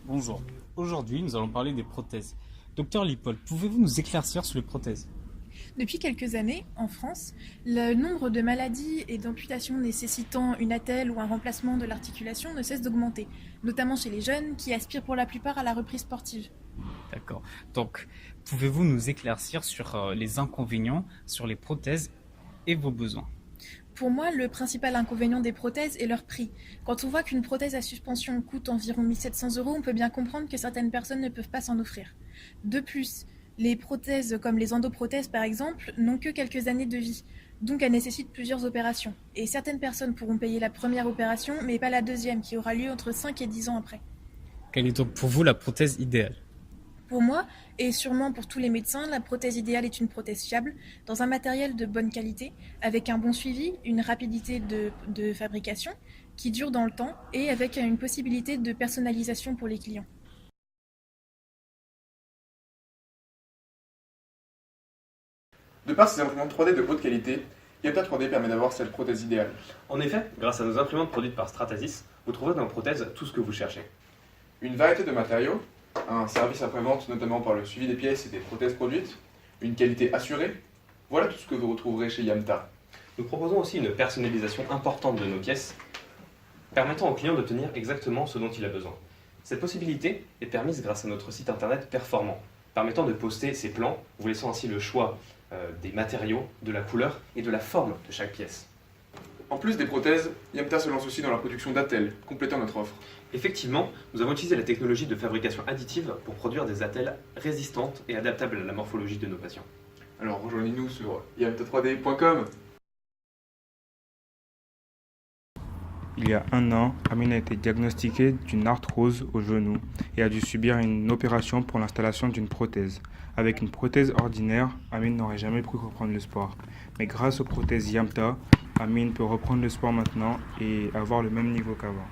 Bonjour, aujourd'hui nous allons parler des prothèses. Docteur Lippol, pouvez-vous nous éclaircir sur les prothèses? Depuis quelques années, en France, le nombre de maladies et d'amputations nécessitant une attelle ou un remplacement de l'articulation ne cesse d'augmenter, notamment chez les jeunes qui aspirent pour la plupart à la reprise sportive. D'accord. Donc, pouvez-vous nous éclaircir sur les inconvénients, sur les prothèses et vos besoins? Pour moi, le principal inconvénient des prothèses est leur prix. Quand on voit qu'une prothèse à suspension coûte environ 1700 €, on peut bien comprendre que certaines personnes ne peuvent pas s'en offrir. De plus, les prothèses comme les endoprothèses par exemple n'ont que quelques années de vie, donc elles nécessitent plusieurs opérations. Et certaines personnes pourront payer la première opération, mais pas la deuxième, qui aura lieu entre 5 et 10 ans après. Quelle est donc pour vous la prothèse idéale? Pour moi, et sûrement pour tous les médecins, la prothèse idéale est une prothèse fiable, dans un matériel de bonne qualité, avec un bon suivi, une rapidité de fabrication qui dure dans le temps et avec une possibilité de personnalisation pour les clients. De par ses imprimantes 3D de haute qualité, Yamta 3D permet d'avoir cette prothèse idéale. En effet, grâce à nos imprimantes produites par Stratasys, vous trouverez dans nos prothèses tout ce que vous cherchez. Une variété de matériaux, un service après-vente notamment par le suivi des pièces et des prothèses produites, une qualité assurée, voilà tout ce que vous retrouverez chez Yamta. Nous proposons aussi une personnalisation importante de nos pièces, permettant au client d'obtenir exactement ce dont il a besoin. Cette possibilité est permise grâce à notre site internet performant, permettant de poster ses plans, vous laissant ainsi le choix des matériaux, de la couleur et de la forme de chaque pièce. En plus des prothèses, Yamta se lance aussi dans la production d'attelles, complétant notre offre. Effectivement, nous avons utilisé la technologie de fabrication additive pour produire des attelles résistantes et adaptables à la morphologie de nos patients. Alors rejoignez-nous sur yamta3d.com. Il y a un an, Amine a été diagnostiquée d'une arthrose au genou et a dû subir une opération pour l'installation d'une prothèse. Avec une prothèse ordinaire, Amine n'aurait jamais pu reprendre le sport. Mais grâce aux prothèses Yamta, Amine peut reprendre le sport maintenant et avoir le même niveau qu'avant.